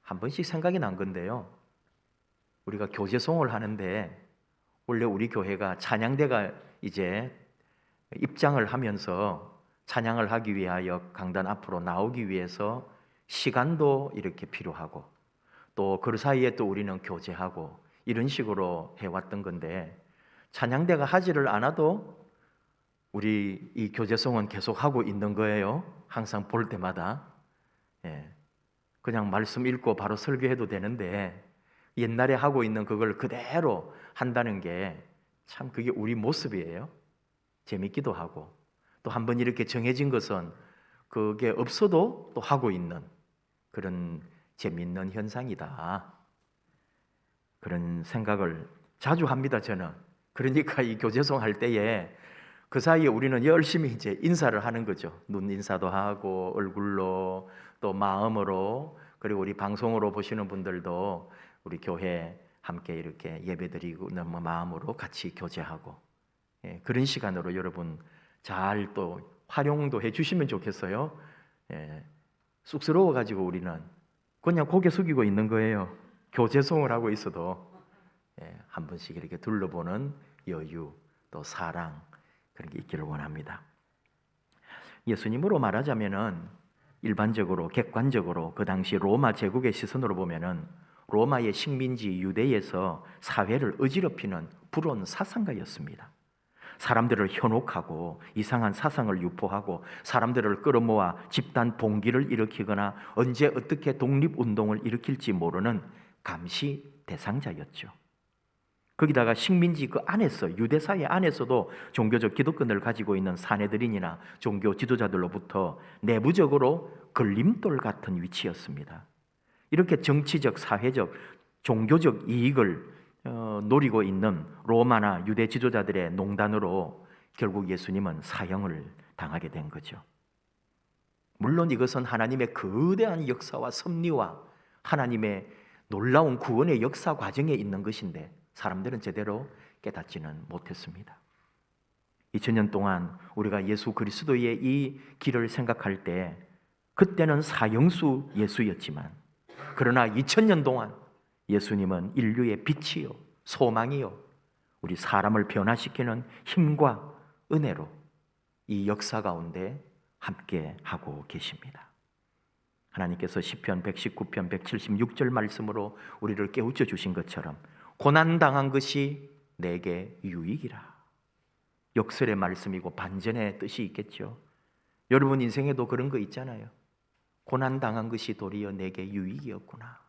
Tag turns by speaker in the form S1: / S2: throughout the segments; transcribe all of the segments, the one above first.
S1: 한 번씩 생각이 난 건데요. 우리가 교제송을 하는데 원래 우리 교회가 찬양대가 이제 입장을 하면서 찬양을 하기 위하여 강단 앞으로 나오기 위해서 시간도 이렇게 필요하고 또 그 사이에 또 우리는 교제하고 이런 식으로 해왔던 건데 찬양대가 하지를 않아도 우리 이 교제송은 계속 하고 있는 거예요. 항상 볼 때마다. 그냥 말씀 읽고 바로 설교해도 되는데 옛날에 하고 있는 그걸 그대로 한다는 게 참 그게 우리 모습이에요. 재밌기도 하고 또 한번 이렇게 정해진 것은 그게 없어도 또 하고 있는 그런 재밌는 현상이다. 그런 생각을 자주 합니다, 저는. 그러니까 이 교제송 할 때에 그 사이에 우리는 열심히 이제 인사를 하는 거죠. 눈 인사도 하고 얼굴로 또 마음으로 그리고 우리 방송으로 보시는 분들도 우리 교회 함께 이렇게 예배드리고 마음으로 같이 교제하고 그런 시간으로 여러분 잘 또 활용도 해주시면 좋겠어요. 쑥스러워가지고 우리는 그냥 고개 숙이고 있는 거예요. 교제송을 하고 있어도 한 번씩 이렇게 둘러보는 여유 또 사랑 그런 게 있기를 원합니다. 예수님으로 말하자면은 일반적으로 객관적으로 그 당시 로마 제국의 시선으로 보면은 로마의 식민지 유대에서 사회를 어지럽히는 불온 사상가였습니다. 사람들을 현혹하고 이상한 사상을 유포하고 사람들을 끌어모아 집단 봉기를 일으키거나 언제 어떻게 독립운동을 일으킬지 모르는 감시 대상자였죠. 거기다가 식민지 그 안에서 유대사회 안에서도 종교적 기득권을 가지고 있는 사내들인이나 종교 지도자들로부터 내부적으로 걸림돌 같은 위치였습니다. 이렇게 정치적, 사회적, 종교적 이익을 노리고 있는 로마나 유대 지도자들의 농단으로 결국 예수님은 사형을 당하게 된 거죠. 물론 이것은 하나님의 거대한 역사와 섭리와 하나님의 놀라운 구원의 역사 과정에 있는 것인데 사람들은 제대로 깨닫지는 못했습니다. 2000년 동안 우리가 예수 그리스도의 이 길을 생각할 때 그때는 사형수 예수였지만 그러나 2000년 동안 예수님은 인류의 빛이요 소망이요 우리 사람을 변화시키는 힘과 은혜로 이 역사 가운데 함께 하고 계십니다. 하나님께서 시편 119편 176절 말씀으로 우리를 깨우쳐 주신 것처럼 고난당한 것이 내게 유익이라. 역설의 말씀이고 반전의 뜻이 있겠죠. 여러분 인생에도 그런 거 있잖아요. 고난당한 것이 도리어 내게 유익이었구나.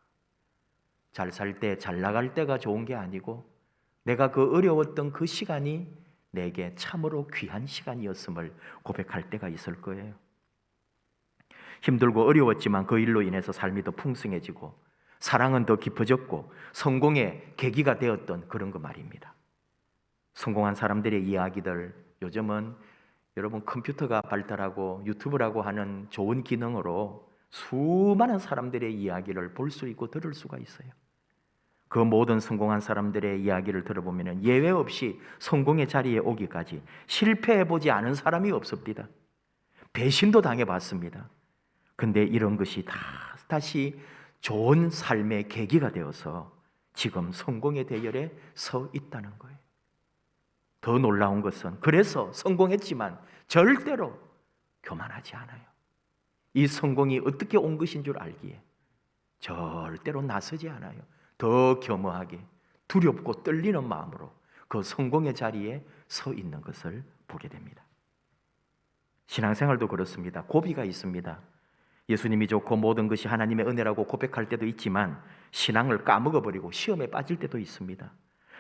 S1: 잘 살 때, 잘 나갈 때가 좋은 게 아니고 내가 그 어려웠던 그 시간이 내게 참으로 귀한 시간이었음을 고백할 때가 있을 거예요. 힘들고 어려웠지만 그 일로 인해서 삶이 더 풍성해지고 사랑은 더 깊어졌고 성공의 계기가 되었던 그런 거 말입니다. 성공한 사람들의 이야기들 요즘은 여러분 컴퓨터가 발달하고 유튜브라고 하는 좋은 기능으로 수많은 사람들의 이야기를 볼 수 있고 들을 수가 있어요. 그 모든 성공한 사람들의 이야기를 들어보면 예외 없이 성공의 자리에 오기까지 실패해보지 않은 사람이 없습니다. 배신도 당해봤습니다. 근데 이런 것이 다시 좋은 삶의 계기가 되어서 지금 성공의 대열에 서 있다는 거예요. 더 놀라운 것은 그래서 성공했지만 절대로 교만하지 않아요. 이 성공이 어떻게 온 것인 줄 알기에 절대로 나서지 않아요. 더 겸허하게 두렵고 떨리는 마음으로 그 성공의 자리에 서 있는 것을 보게 됩니다. 신앙생활도 그렇습니다. 고비가 있습니다. 예수님이 좋고 모든 것이 하나님의 은혜라고 고백할 때도 있지만 신앙을 까먹어버리고 시험에 빠질 때도 있습니다.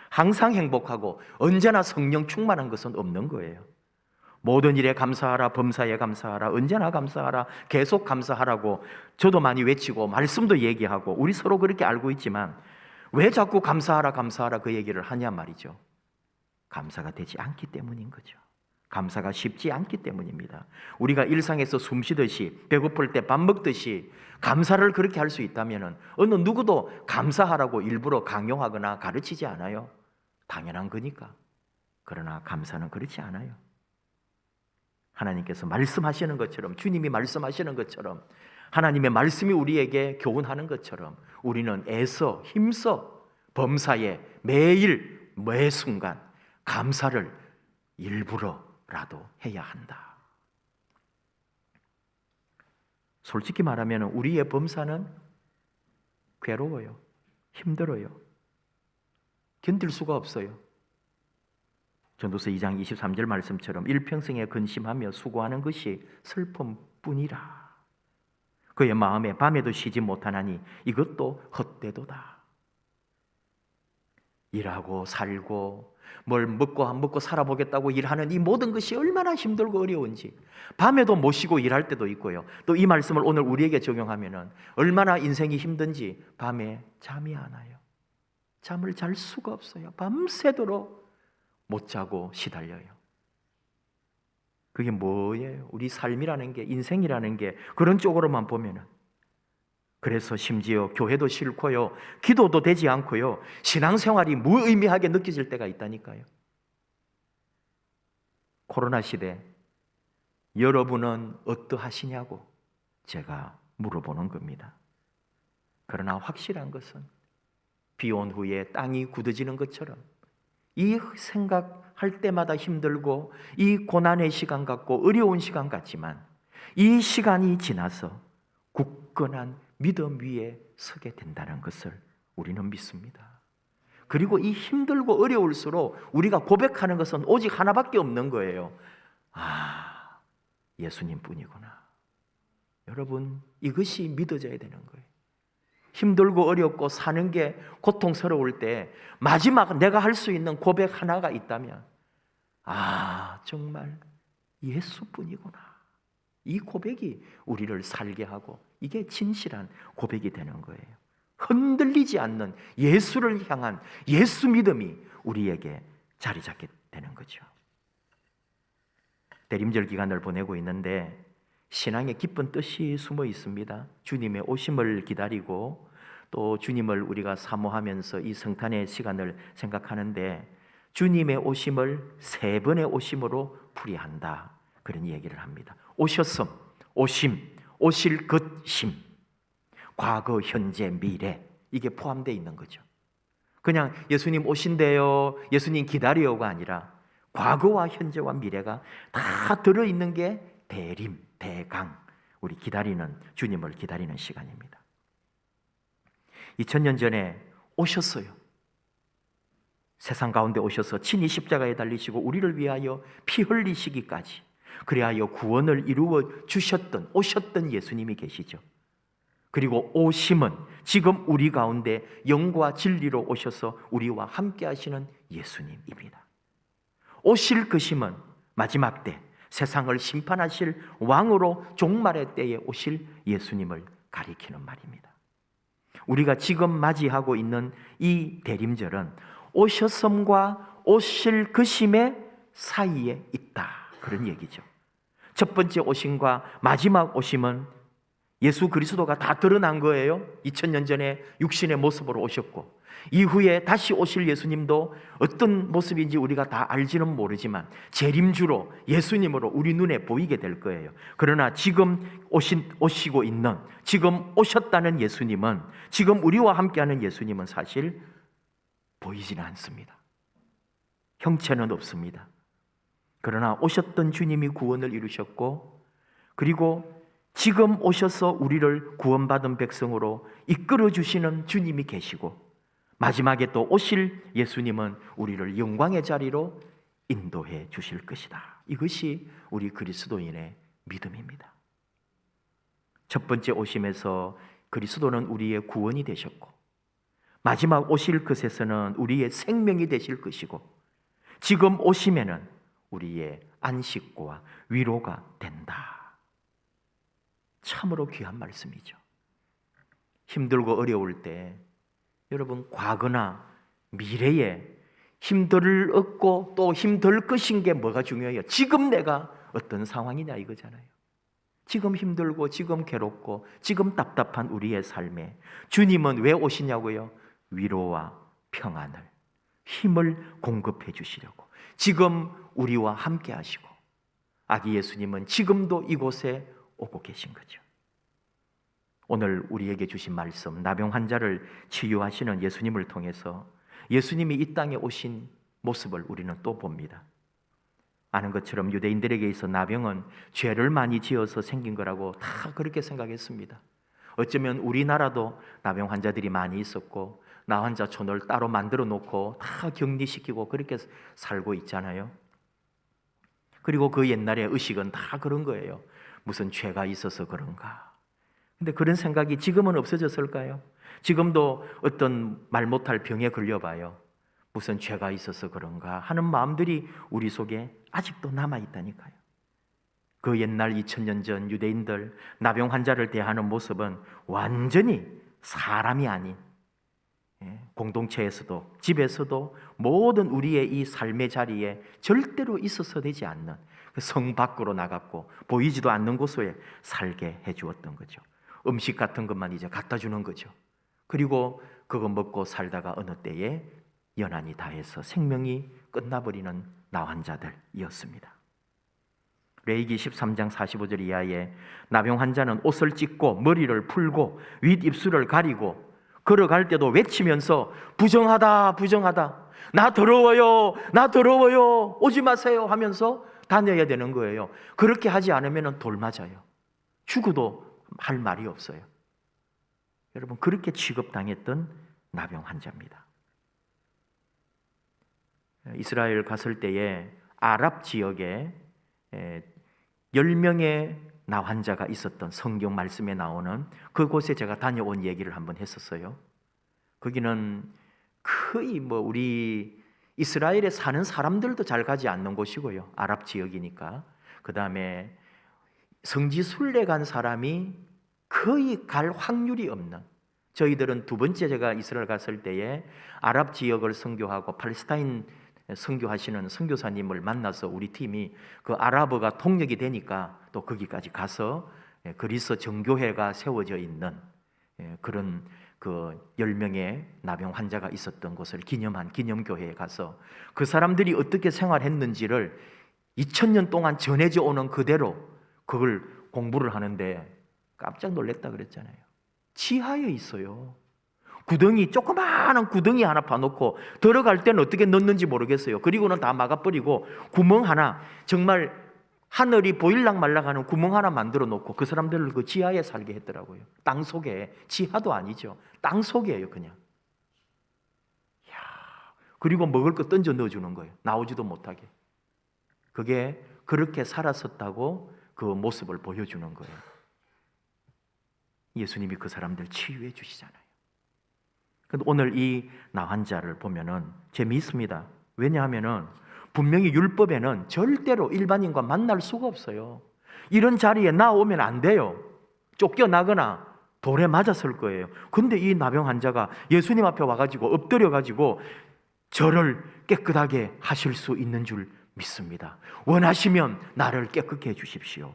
S1: 항상 행복하고 언제나 성령 충만한 것은 없는 거예요. 모든 일에 감사하라, 범사에 감사하라, 언제나 감사하라, 계속 감사하라고 저도 많이 외치고 말씀도 얘기하고 우리 서로 그렇게 알고 있지만 왜 자꾸 감사하라 감사하라 그 얘기를 하냐 말이죠. 감사가 되지 않기 때문인 거죠. 감사가 쉽지 않기 때문입니다. 우리가 일상에서 숨 쉬듯이 배고플 때 밥 먹듯이 감사를 그렇게 할 수 있다면 어느 누구도 감사하라고 일부러 강요하거나 가르치지 않아요. 당연한 거니까. 그러나 감사는 그렇지 않아요. 하나님께서 말씀하시는 것처럼 주님이 말씀하시는 것처럼 하나님의 말씀이 우리에게 교훈하는 것처럼 우리는 애써 힘써 범사에 매일 매 순간 감사를 일부러라도 해야 한다. 솔직히 말하면 우리의 범사는 괴로워요. 힘들어요. 견딜 수가 없어요. 전도서 2장 23절 말씀처럼 일평생에 근심하며 수고하는 것이 슬픔뿐이라. 그의 마음에 밤에도 쉬지 못하나니 이것도 헛되도다. 일하고 살고 뭘 먹고 살아보겠다고 일하는 이 모든 것이 얼마나 힘들고 어려운지, 밤에도 못 쉬고 일할 때도 있고요. 또 이 말씀을 오늘 우리에게 적용하면은 얼마나 인생이 힘든지 밤에 잠이 안 와요. 잠을 잘 수가 없어요. 밤새도록 못 자고 시달려요. 그게 뭐예요? 우리 삶이라는 게, 인생이라는 게 그런 쪽으로만 보면은, 그래서 심지어 교회도 싫고요, 기도도 되지 않고요, 신앙생활이 무의미하게 느껴질 때가 있다니까요. 코로나 시대 여러분은 어떠하시냐고 제가 물어보는 겁니다. 그러나 확실한 것은 비 온 후에 땅이 굳어지는 것처럼 이 생각할 때마다 힘들고 이 고난의 시간 같고 어려운 시간 같지만 이 시간이 지나서 굳건한 믿음 위에 서게 된다는 것을 우리는 믿습니다. 그리고 이 힘들고 어려울수록 우리가 고백하는 것은 오직 하나밖에 없는 거예요. 아, 예수님 뿐이구나. 여러분, 이것이 믿어져야 되는 거예요. 힘들고 어렵고 사는 게 고통스러울 때 마지막 내가 할 수 있는 고백 하나가 있다면, 아, 정말 예수뿐이구나. 이 고백이 우리를 살게 하고 이게 진실한 고백이 되는 거예요. 흔들리지 않는 예수를 향한 예수 믿음이 우리에게 자리 잡게 되는 거죠. 대림절 기간을 보내고 있는데 신앙의 깊은 뜻이 숨어 있습니다. 주님의 오심을 기다리고 또 주님을 우리가 사모하면서 이 성탄의 시간을 생각하는데 주님의 오심을 세 번의 오심으로 풀이한다, 그런 얘기를 합니다. 오셨음, 오심, 오실 것심, 과거, 현재, 미래, 이게 포함되어 있는 거죠. 그냥 예수님 오신대요, 예수님 기다려요가 아니라 과거와 현재와 미래가 다 들어있는 게 대림, 대강, 우리 기다리는, 주님을 기다리는 시간입니다. 2000년 전에 오셨어요. 세상 가운데 오셔서 친히 십자가에 달리시고 우리를 위하여 피 흘리시기까지 그리하여 구원을 이루어 주셨던, 오셨던 예수님이 계시죠. 그리고 오심은 지금 우리 가운데 영과 진리로 오셔서 우리와 함께 하시는 예수님입니다. 오실 것임은 마지막 때 세상을 심판하실 왕으로 종말의 때에 오실 예수님을 가리키는 말입니다. 우리가 지금 맞이하고 있는 이 대림절은 오셨음과 오실 것임의 사이에 있다, 그런 얘기죠. 첫 번째 오심과 마지막 오심은 예수 그리스도가 다 드러난 거예요. 2000년 전에 육신의 모습으로 오셨고 이후에 다시 오실 예수님도 어떤 모습인지 우리가 다 알지는 모르지만 재림주로 예수님으로 우리 눈에 보이게 될 거예요. 그러나 지금 오시고 있는, 지금 오셨다는 예수님은, 지금 우리와 함께하는 예수님은 사실 보이지는 않습니다. 형체는 없습니다. 그러나 오셨던 주님이 구원을 이루셨고 그리고 지금 오셔서 우리를 구원받은 백성으로 이끌어 주시는 주님이 계시고 마지막에 또 오실 예수님은 우리를 영광의 자리로 인도해 주실 것이다. 이것이 우리 그리스도인의 믿음입니다. 첫 번째 오심에서 그리스도는 우리의 구원이 되셨고 마지막 오실 것에서는 우리의 생명이 되실 것이고 지금 오심에는 우리의 안식과 위로가 된다. 참으로 귀한 말씀이죠. 힘들고 어려울 때 여러분, 과거나 미래에 힘들 없고 또 힘들 것인 게 뭐가 중요해요? 지금 내가 어떤 상황이냐 이거잖아요. 지금 힘들고 지금 괴롭고 지금 답답한 우리의 삶에 주님은 왜 오시냐고요? 위로와 평안을, 힘을 공급해 주시려고 지금 우리와 함께 하시고 아기 예수님은 지금도 이곳에 오고 계신 거죠. 오늘 우리에게 주신 말씀, 나병 환자를 치유하시는 예수님을 통해서 예수님이 이 땅에 오신 모습을 우리는 또 봅니다. 아는 것처럼 유대인들에게 있어 나병은 죄를 많이 지어서 생긴 거라고 다 그렇게 생각했습니다. 어쩌면 우리나라도 나병 환자들이 많이 있었고 나환자촌을 따로 만들어 놓고 다 격리시키고 그렇게 살고 있잖아요. 그리고 그 옛날의 의식은 다 그런 거예요. 무슨 죄가 있어서 그런가. 근데 그런 생각이 지금은 없어졌을까요? 지금도 어떤 말 못할 병에 걸려봐요. 무슨 죄가 있어서 그런가 하는 마음들이 우리 속에 아직도 남아있다니까요. 그 옛날 2000년 전 유대인들 나병 환자를 대하는 모습은 완전히 사람이 아닌, 공동체에서도 집에서도 모든 우리의 이 삶의 자리에 절대로 있어서 되지 않는 성 밖으로 나갔고 보이지도 않는 곳에 살게 해주었던 거죠. 음식 같은 것만 이제 갖다 주는 거죠. 그리고 그거 먹고 살다가 어느 때에 연한이 다해서 생명이 끝나버리는 나환자들이었습니다. 레위기 13장 45절 이하에 나병 환자는 옷을 찢고 머리를 풀고 윗입술을 가리고 걸어갈 때도 외치면서 부정하다 부정하다, 나 더러워요 나 더러워요 오지 마세요 하면서 다녀야 되는 거예요. 그렇게 하지 않으면 돌 맞아요. 죽어도 할 말이 없어요. 여러분, 그렇게 취급당했던 나병 환자입니다. 이스라엘 갔을 때에 아랍 지역에 10명의 나환자가 있었던 성경 말씀에 나오는 그곳에 제가 다녀온 얘기를 한번 했었어요. 거기는 거의 우리 이스라엘에 사는 사람들도 잘 가지 않는 곳이고요. 아랍 지역이니까. 그 다음에 성지 순례 간 사람이 거의 갈 확률이 없는, 저희들은 두 번째 제가 이스라엘 갔을 때에 아랍 지역을 선교하고 팔레스타인 선교하시는 선교사님을 만나서 우리 팀이 그 아랍어가 통역이 되니까 또 거기까지 가서 그리스 정교회가 세워져 있는 그런 그 10명의 나병 환자가 있었던 곳을 기념한 기념교회에 가서 그 사람들이 어떻게 생활했는지를 2000년 동안 전해져 오는 그대로 그걸 공부를 하는데 깜짝 놀랐다 그랬잖아요. 지하에 있어요. 구덩이, 조그마한 구덩이 하나 파놓고 들어갈 때는 어떻게 넣는지 모르겠어요. 그리고는 다 막아버리고 구멍 하나, 정말 하늘이 보일락 말락하는 구멍 하나 만들어 놓고 그 사람들을 그 지하에 살게 했더라고요. 땅 속에. 지하도 아니죠. 땅 속이에요, 그냥. 이야, 그리고 먹을 거 던져 넣어주는 거예요. 나오지도 못하게. 그게 그렇게 살았었다고 그 모습을 보여주는 거예요. 예수님이 그 사람들 치유해 주시잖아요. 근데 오늘 이 나환자를 보면은 재미있습니다. 왜냐하면은 분명히 율법에는 절대로 일반인과 만날 수가 없어요. 이런 자리에 나오면 안 돼요. 쫓겨나거나 돌에 맞았을 거예요. 근데 이 나병 환자가 예수님 앞에 와가지고 엎드려가지고 저를 깨끗하게 하실 수 있는 줄 믿습니다. 원하시면 나를 깨끗게 해주십시오.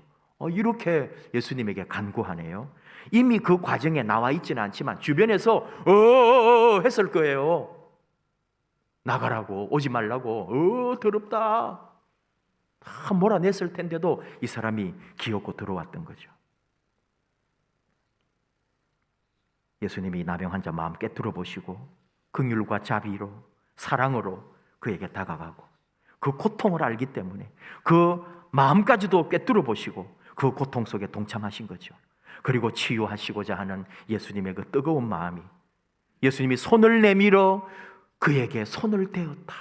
S1: 이렇게 예수님에게 간구하네요. 이미 그 과정에 나와 있지는 않지만 주변에서 했을 거예요. 나가라고, 오지 말라고, 더럽다 다 몰아냈을 텐데도 이 사람이 기어코 들어왔던 거죠. 예수님이 나병 환자 마음 깨뜨려 보시고 긍휼과 자비로 사랑으로 그에게 다가가고 그 고통을 알기 때문에 그 마음까지도 깨뜨려 보시고 그 고통 속에 동참하신 거죠. 그리고 치유하시고자 하는 예수님의 그 뜨거운 마음이, 예수님이 손을 내밀어 그에게 손을 대었다.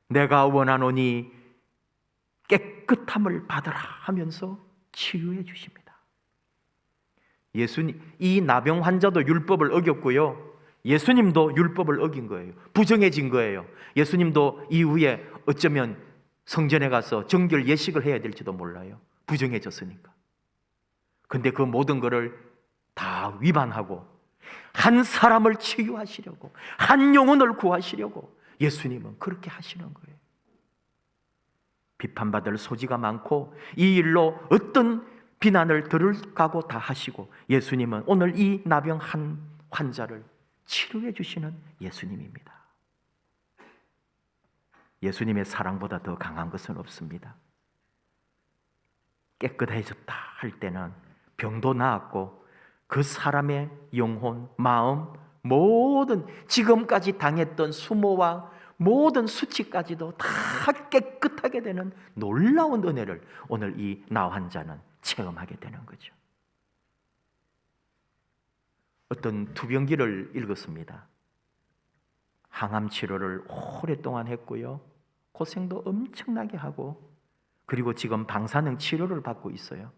S1: 내가 원하노니 깨끗함을 받으라 하면서 치유해 주십니다. 예수님, 이 나병 환자도 율법을 어겼고요, 예수님도 율법을 어긴 거예요. 부정해진 거예요. 예수님도 이후에 어쩌면 성전에 가서 정결 예식을 해야 될지도 몰라요. 부정해졌으니까. 근데 그 모든 것을 다 위반하고 한 사람을 치유하시려고, 한 영혼을 구하시려고 예수님은 그렇게 하시는 거예요. 비판받을 소지가 많고 이 일로 어떤 비난을 들을까고 다 하시고 예수님은 오늘 이 나병 한 환자를 치료해 주시는 예수님입니다. 예수님의 사랑보다 더 강한 것은 없습니다. 깨끗해졌다 할 때는 병도 나았고 그 사람의 영혼, 마음, 모든 지금까지 당했던 수모와 모든 수치까지도 다 깨끗하게 되는 놀라운 은혜를 오늘 이 나 환자는 체험하게 되는 거죠. 어떤 투병기를 읽었습니다. 항암 치료를 오랫동안 했고요. 고생도 엄청나게 하고, 그리고 지금 방사능 치료를 받고 있어요.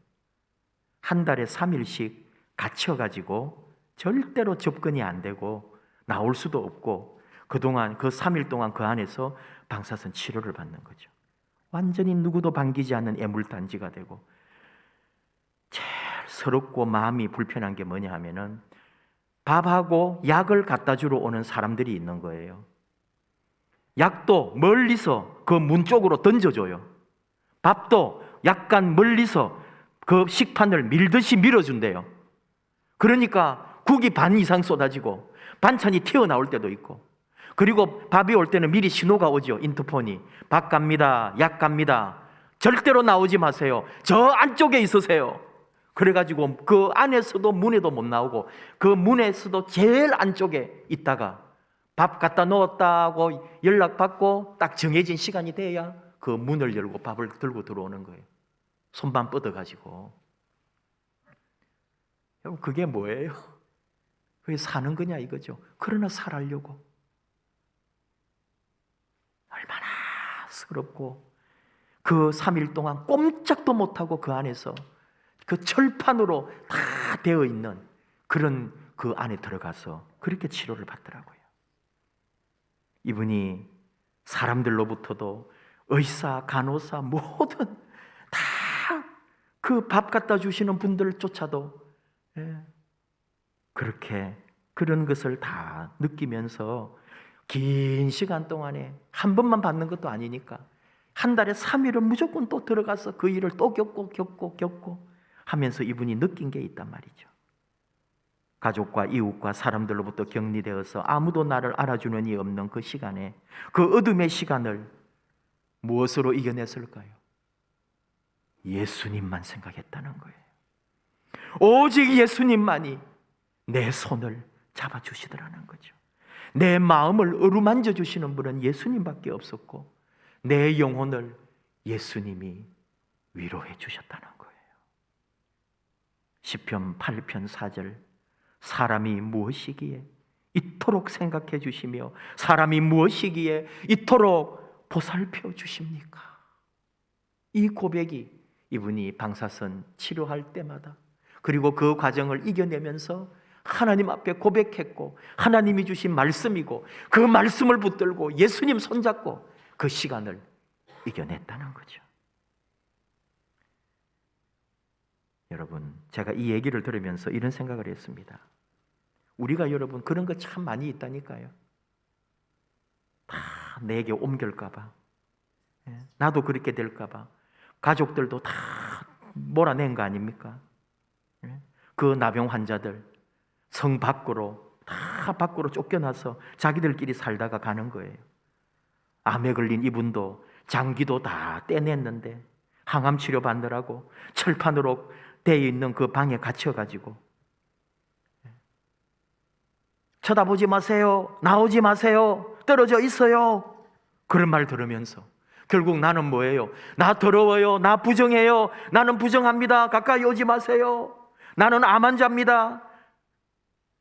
S1: 한 달에 3일씩 갇혀가지고 절대로 접근이 안 되고 나올 수도 없고, 그동안 그 3일 동안 그 안에서 방사선 치료를 받는 거죠. 완전히 누구도 반기지 않는 애물단지가 되고, 제일 서럽고 마음이 불편한 게 뭐냐 하면은 밥하고 약을 갖다 주러 오는 사람들이 있는 거예요. 약도 멀리서 그 문 쪽으로 던져줘요. 밥도 약간 멀리서 그 식판을 밀듯이 밀어준대요. 그러니까 국이 반 이상 쏟아지고 반찬이 튀어나올 때도 있고, 그리고 밥이 올 때는 미리 신호가 오죠. 인터폰이. 밥 갑니다. 약 갑니다. 절대로 나오지 마세요. 저 안쪽에 있으세요. 그래가지고 그 안에서도 문에도 못 나오고, 그 문에서도 제일 안쪽에 있다가 밥 갖다 놓았다고 연락받고 딱 정해진 시간이 돼야 그 문을 열고 밥을 들고 들어오는 거예요. 손만 뻗어가지고. 여러분, 그게 뭐예요? 그게 사는 거냐 이거죠. 그러나 살아려고. 얼마나 서럽고, 그 3일 동안 꼼짝도 못하고 그 안에서 그 철판으로 다 되어 있는 그런 그 안에 들어가서 그렇게 치료를 받더라고요. 이분이 사람들로부터도 의사, 간호사 모든 다 그 밥 갖다 주시는 분들조차도 그렇게 그런 것을 다 느끼면서 긴 시간 동안에 한 번만 받는 것도 아니니까 한 달에 3일은 무조건 또 들어가서 그 일을 또 겪고 하면서 이분이 느낀 게 있단 말이죠. 가족과 이웃과 사람들로부터 격리되어서 아무도 나를 알아주는 이 없는 그 시간에, 그 어둠의 시간을 무엇으로 이겨냈을까요? 예수님만 생각했다는 거예요. 오직 예수님만이 내 손을 잡아주시더라는 거죠. 내 마음을 어루만져 주시는 분은 예수님밖에 없었고, 내 영혼을 예수님이 위로해 주셨다는 거예요. 시편 8편 4절, 사람이 무엇이기에 이토록 생각해 주시며 사람이 무엇이기에 이토록 보살펴 주십니까? 이 고백이 이분이 방사선 치료할 때마다, 그리고 그 과정을 이겨내면서 하나님 앞에 고백했고, 하나님이 주신 말씀이고 그 말씀을 붙들고 예수님 손잡고 그 시간을 이겨냈다는 거죠. 여러분, 제가 이 얘기를 들으면서 이런 생각을 했습니다. 우리가 여러분 그런 거 참 많이 있다니까요. 다 내게 옮길까 봐, 나도 그렇게 될까 봐 가족들도 다 몰아낸 거 아닙니까? 그 나병 환자들 성 밖으로 다 밖으로 쫓겨나서 자기들끼리 살다가 가는 거예요. 암에 걸린 이분도 장기도 다 떼냈는데 항암 치료 받느라고 철판으로 되어 있는 그 방에 갇혀가지고 쳐다보지 마세요, 나오지 마세요, 떨어져 있어요, 그런 말 들으면서 결국 나는 뭐예요? 나 더러워요, 나 부정해요, 나는 부정합니다, 가까이 오지 마세요, 나는 암 환자입니다,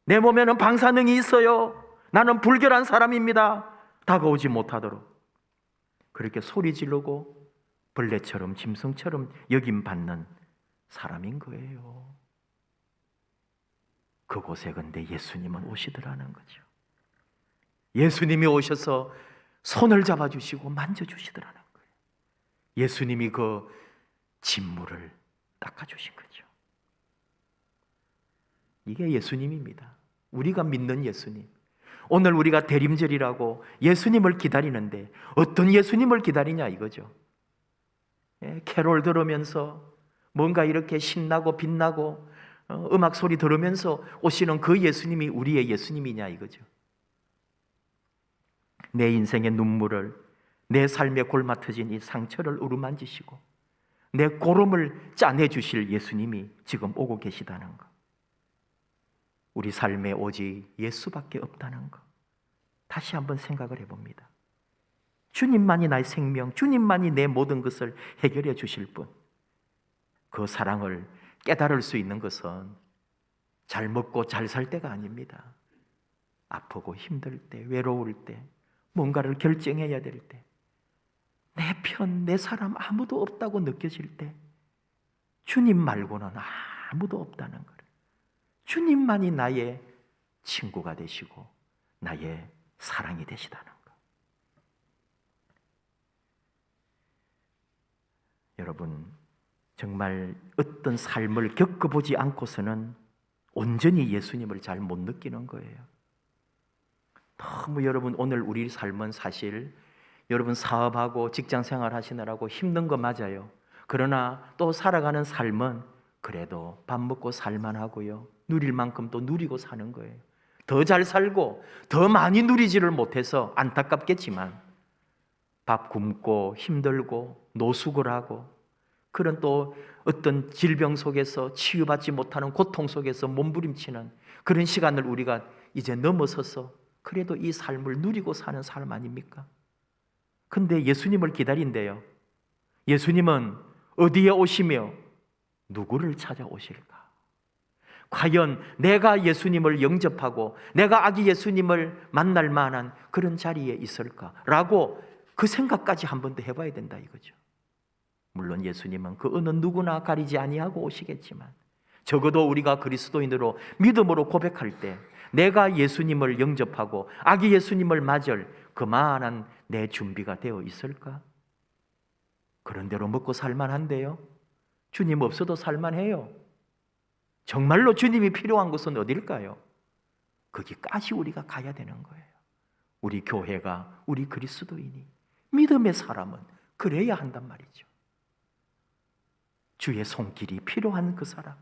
S1: 내 몸에는 방사능이 있어요, 나는 불결한 사람입니다, 다가오지 못하도록 그렇게 소리 지르고 벌레처럼 짐승처럼 여김받는 사람인 거예요. 그곳에 근데 예수님은 오시더라는 거죠. 예수님이 오셔서 손을 잡아주시고 만져주시더라는 거예요. 예수님이 그 진물을 닦아주신 거죠. 이게 예수님입니다. 우리가 믿는 예수님. 오늘 우리가 대림절이라고 예수님을 기다리는데 어떤 예수님을 기다리냐 이거죠. 캐롤 들으면서 뭔가 이렇게 신나고 빛나고 음악 소리 들으면서 오시는 그 예수님이 우리의 예수님이냐 이거죠. 내 인생의 눈물을, 내 삶에 골마 터진 이 상처를 어루만지시고 내 고름을 짜내 주실 예수님이 지금 오고 계시다는 것. 우리 삶에 오직 예수밖에 없다는 것. 다시 한번 생각을 해봅니다. 주님만이 나의 생명, 주님만이 내 모든 것을 해결해 주실 분. 그 사랑을 깨달을 수 있는 것은 잘 먹고 잘 살 때가 아닙니다. 아프고 힘들 때, 외로울 때, 뭔가를 결정해야 될 때, 내 편, 내 사람 아무도 없다고 느껴질 때, 주님 말고는 아무도 없다는 것. 주님만이 나의 친구가 되시고 나의 사랑이 되시다는 것. 여러분, 정말 어떤 삶을 겪어보지 않고서는 온전히 예수님을 잘 못 느끼는 거예요. 너무 여러분, 오늘 우리 삶은 사실 여러분 사업하고 직장생활 하시느라고 힘든 거 맞아요. 그러나 또 살아가는 삶은 그래도 밥 먹고 살만하고요, 누릴 만큼 또 누리고 사는 거예요. 더 잘 살고 더 많이 누리지를 못해서 안타깝겠지만 밥 굶고 힘들고 노숙을 하고 그런 또 어떤 질병 속에서 치유받지 못하는 고통 속에서 몸부림치는 그런 시간을 우리가 이제 넘어서서 그래도 이 삶을 누리고 사는 사람 아닙니까? 근데 예수님을 기다린대요. 예수님은 어디에 오시며 누구를 찾아오실까? 과연 내가 예수님을 영접하고 내가 아기 예수님을 만날 만한 그런 자리에 있을까라고 그 생각까지 한 번 더 해봐야 된다 이거죠. 물론 예수님은 그 어느 누구나 가리지 아니하고 오시겠지만 적어도 우리가 그리스도인으로 믿음으로 고백할 때 내가 예수님을 영접하고 아기 예수님을 맞을 그만한 내 준비가 되어 있을까? 그런 대로 먹고 살만한데요, 주님 없어도 살만해요. 정말로 주님이 필요한 곳은 어딜까요? 거기까지 우리가 가야 되는 거예요. 우리 교회가, 우리 그리스도인이, 믿음의 사람은 그래야 한단 말이죠. 주의 손길이 필요한 그 사람,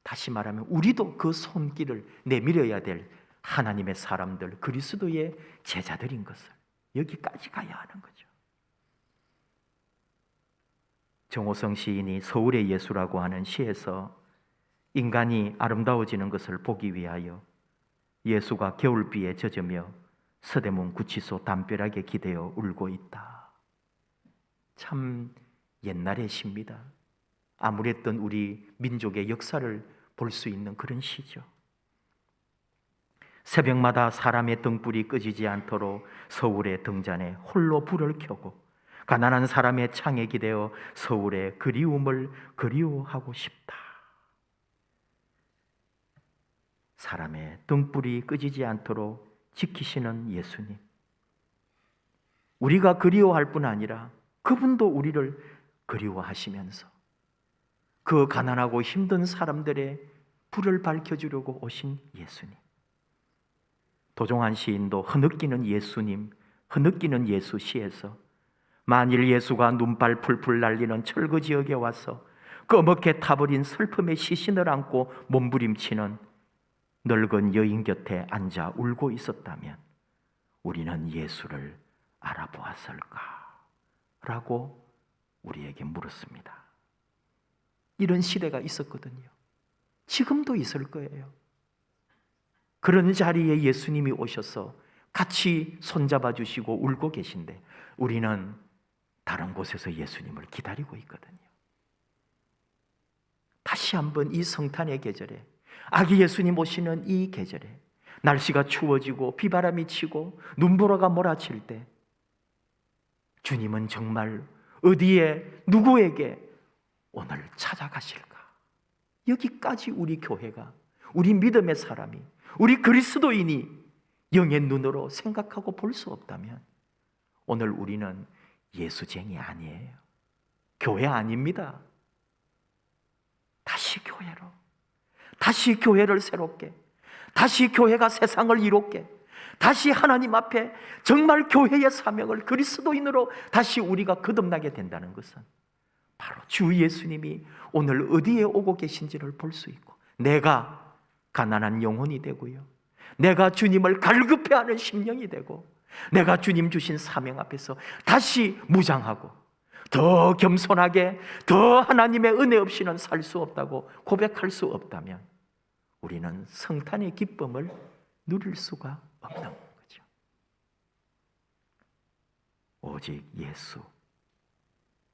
S1: 다시 말하면 우리도 그 손길을 내밀어야 될 하나님의 사람들, 그리스도의 제자들인 것을 여기까지 가야 하는 거죠. 정호성 시인이 서울의 예수라고 하는 시에서 인간이 아름다워지는 것을 보기 위하여 예수가 겨울비에 젖으며 서대문 구치소 담벼락에 기대어 울고 있다. 참 옛날의 시입니다. 아무랬던 우리 민족의 역사를 볼 수 있는 그런 시죠. 새벽마다 사람의 등불이 꺼지지 않도록 서울의 등잔에 홀로 불을 켜고 가난한 사람의 창에 기대어 서울의 그리움을 그리워하고 싶다. 사람의 등불이 꺼지지 않도록 지키시는 예수님, 우리가 그리워할 뿐 아니라 그분도 우리를 그리워하시면서 그 가난하고 힘든 사람들의 불을 밝혀주려고 오신 예수님. 도종환 시인도 흐느끼는 예수님, 흐느끼는 예수 시에서 만일 예수가 눈발 풀풀 날리는 철거 지역에 와서 꺼멓게 타버린 슬픔의 시신을 안고 몸부림치는 늙은 여인 곁에 앉아 울고 있었다면 우리는 예수를 알아보았을까? 라고 우리에게 물었습니다. 이런 시대가 있었거든요. 지금도 있을 거예요. 그런 자리에 예수님이 오셔서 같이 손잡아 주시고 울고 계신데 우리는 다른 곳에서 예수님을 기다리고 있거든요. 다시 한번 이 성탄의 계절에, 아기 예수님 오시는 이 계절에, 날씨가 추워지고 비바람이 치고 눈보라가 몰아칠 때 주님은 정말 어디에 누구에게 오늘 찾아가실까? 여기까지 우리 교회가, 우리 믿음의 사람이, 우리 그리스도인이 영의 눈으로 생각하고 볼 수 없다면 오늘 우리는 예수쟁이 아니에요. 교회 아닙니다. 다시 교회로, 다시 교회를 새롭게, 다시 교회가 세상을 이롭게, 다시 하나님 앞에 정말 교회의 사명을 그리스도인으로 다시 우리가 거듭나게 된다는 것은 바로 주 예수님이 오늘 어디에 오고 계신지를 볼 수 있고, 내가 가난한 영혼이 되고요, 내가 주님을 갈급해하는 심령이 되고, 내가 주님 주신 사명 앞에서 다시 무장하고 더 겸손하게, 더 하나님의 은혜 없이는 살 수 없다고 고백할 수 없다면 우리는 성탄의 기쁨을 누릴 수가 없는 거죠. 오직 예수,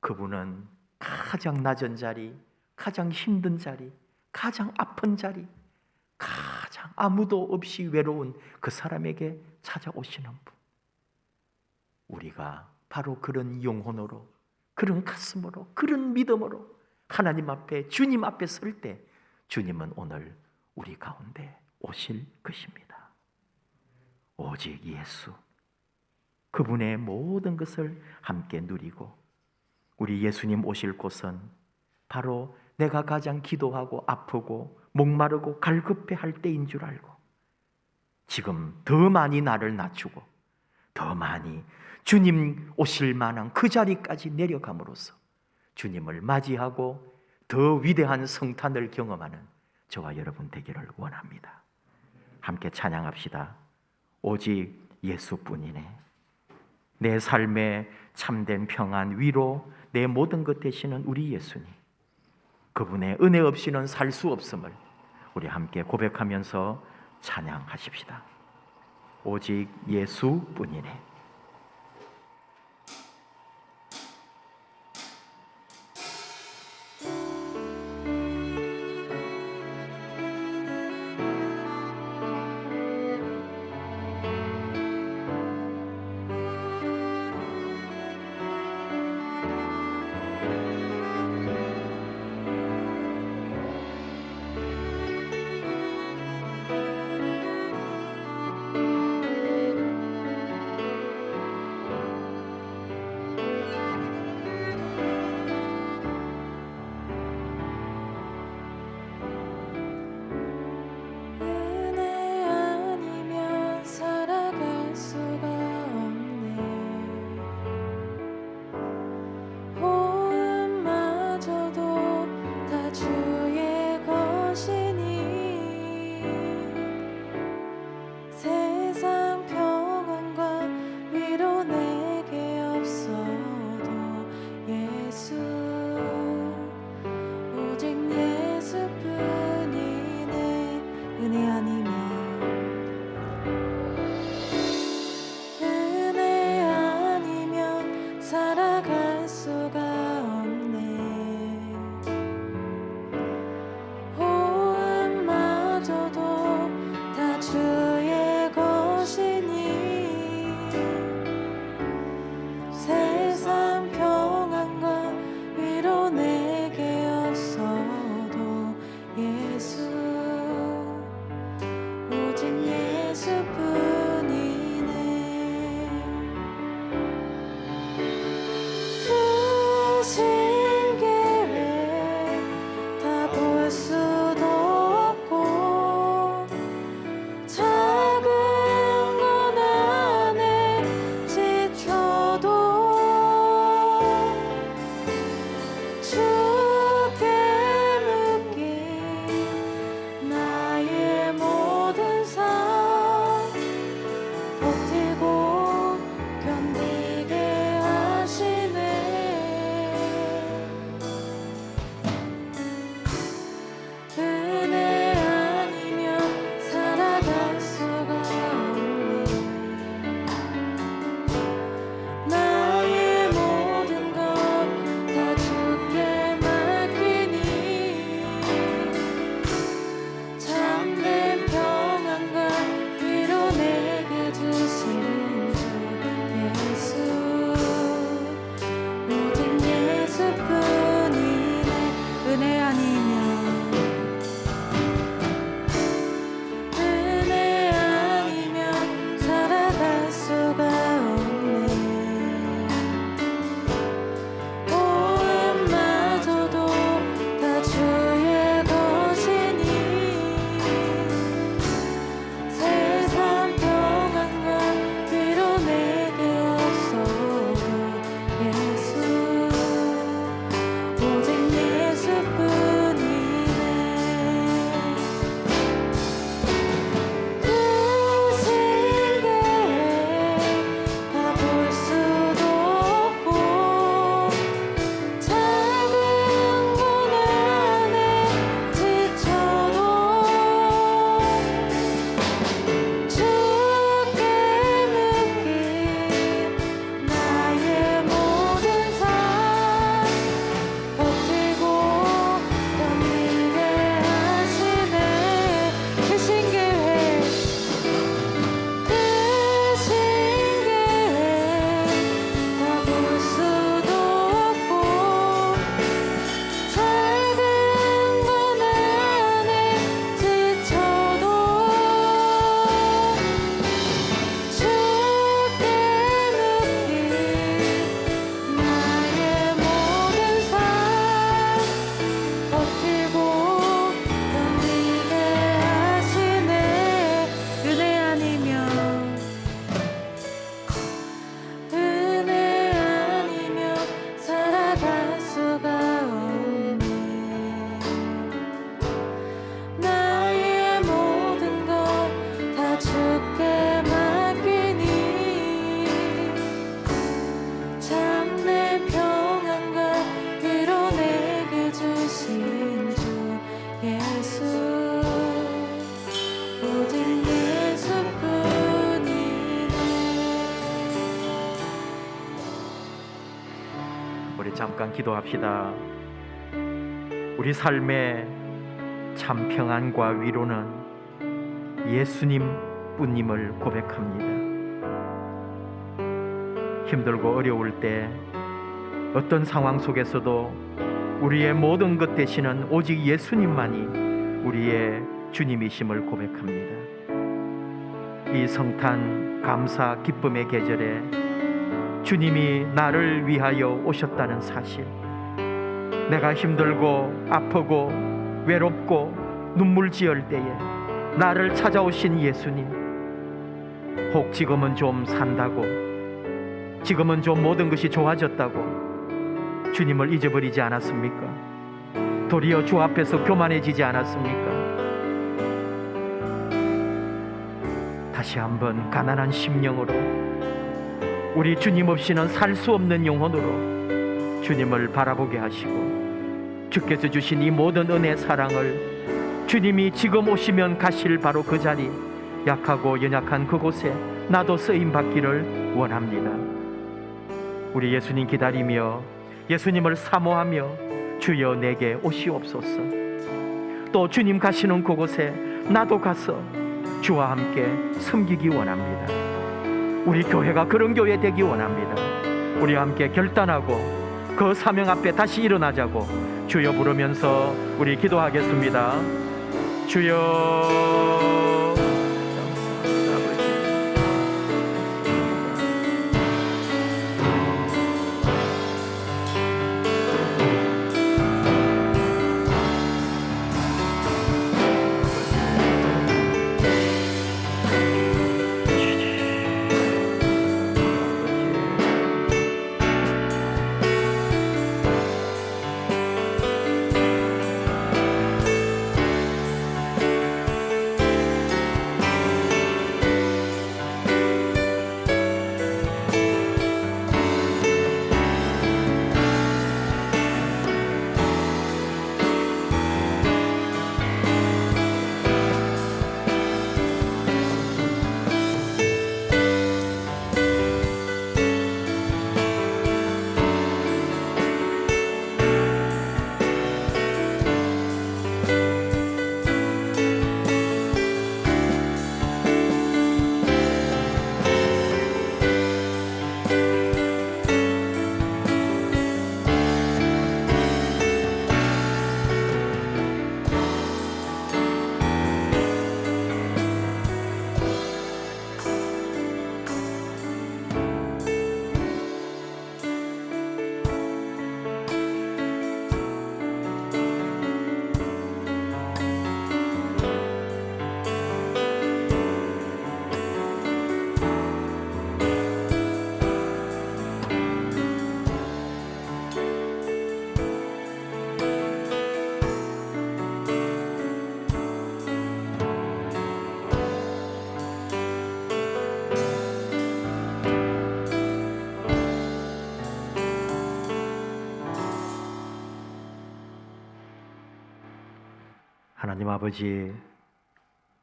S1: 그분은 가장 낮은 자리, 가장 힘든 자리, 가장 아픈 자리, 가장 아무도 없이 외로운 그 사람에게 찾아오시는 분. 우리가 바로 그런 영혼으로, 그런 가슴으로, 그런 믿음으로 하나님 앞에, 주님 앞에 설 때 주님은 오늘 우리 가운데 오실 것입니다. 오직 예수, 그분의 모든 것을 함께 누리고, 우리 예수님 오실 곳은 바로 내가 가장 기도하고 아프고 목마르고 갈급해할 때인 줄 알고, 지금 더 많이 나를 낮추고 더 많이 주님 오실 만한 그 자리까지 내려감으로써 주님을 맞이하고 더 위대한 성탄을 경험하는 저와 여러분 되기를 원합니다. 함께 찬양합시다. 오직 예수뿐이네. 내 삶의 참된 평안, 위로, 내 모든 것 되시는 우리 예수님, 그분의 은혜 없이는 살 수 없음을 우리 함께 고백하면서 찬양하십시다. 오직 예수뿐이네. 잠깐 기도합시다. 우리 삶의 참 평안과 위로는 예수님 뿐임을 고백합니다. 힘들고 어려울 때 어떤 상황 속에서도 우리의 모든 것 되시는 오직 예수님만이 우리의 주님이심을 고백합니다. 이 성탄 감사 기쁨의 계절에 주님이 나를 위하여 오셨다는 사실, 내가 힘들고 아프고 외롭고 눈물 지을 때에 나를 찾아오신 예수님, 혹 지금은 좀 산다고, 지금은 좀 모든 것이 좋아졌다고 주님을 잊어버리지 않았습니까? 도리어 주 앞에서 교만해지지 않았습니까? 다시 한번 가난한 심령으로, 우리 주님 없이는 살 수 없는 영혼으로 주님을 바라보게 하시고, 주께서 주신 이 모든 은혜 사랑을 주님이 지금 오시면 가실 바로 그 자리, 약하고 연약한 그곳에 나도 쓰임받기를 원합니다. 우리 예수님 기다리며 예수님을 사모하며 주여 내게 오시옵소서. 또 주님 가시는 그곳에 나도 가서 주와 함께 섬기기 원합니다. 우리 교회가 그런 교회 되기 원합니다. 우리 함께 결단하고 그 사명 앞에 다시 일어나자고 주여 부르면서 우리 기도하겠습니다. 주여, 하나님 아버지,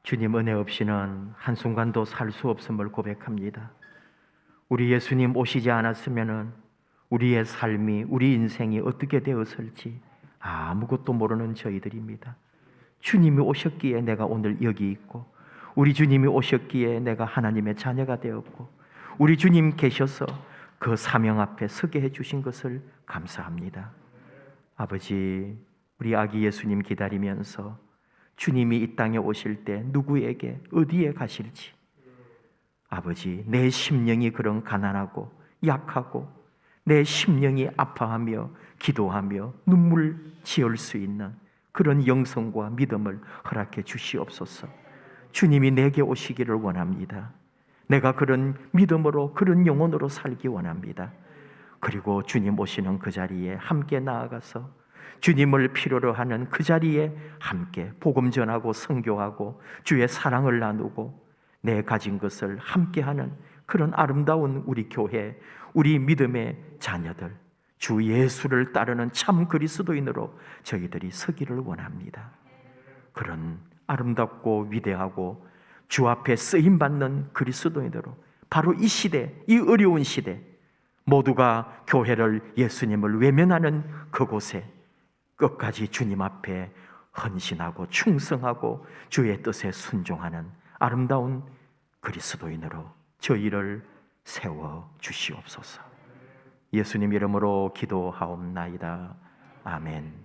S1: 주님 은혜 없이는 한순간도 살 수 없음을 고백합니다. 우리 예수님 오시지 않았으면 우리의 삶이, 우리 인생이 어떻게 되었을지 아무것도 모르는 저희들입니다. 주님이 오셨기에 내가 오늘 여기 있고, 우리 주님이 오셨기에 내가 하나님의 자녀가 되었고, 우리 주님 계셔서 그 사명 앞에 서게 해주신 것을 감사합니다. 아버지, 우리 아기 예수님 기다리면서 주님이 이 땅에 오실 때 누구에게 어디에 가실지, 아버지, 내 심령이 그런 가난하고 약하고 내 심령이 아파하며 기도하며 눈물 지을 수 있는 그런 영성과 믿음을 허락해 주시옵소서. 주님이 내게 오시기를 원합니다. 내가 그런 믿음으로, 그런 영혼으로 살기 원합니다. 그리고 주님 오시는 그 자리에 함께 나아가서 주님을 필요로 하는 그 자리에 함께 복음 전하고 선교하고 주의 사랑을 나누고 내 가진 것을 함께하는 그런 아름다운 우리 교회, 우리 믿음의 자녀들, 주 예수를 따르는 참 그리스도인으로 저희들이 서기를 원합니다. 그런 아름답고 위대하고 주 앞에 쓰임받는 그리스도인으로 바로 이 시대, 이 어려운 시대, 모두가 교회를, 예수님을 외면하는 그곳에 끝까지 주님 앞에 헌신하고 충성하고 주의 뜻에 순종하는 아름다운 그리스도인으로 저희를 세워 주시옵소서. 예수님 이름으로 기도하옵나이다. 아멘.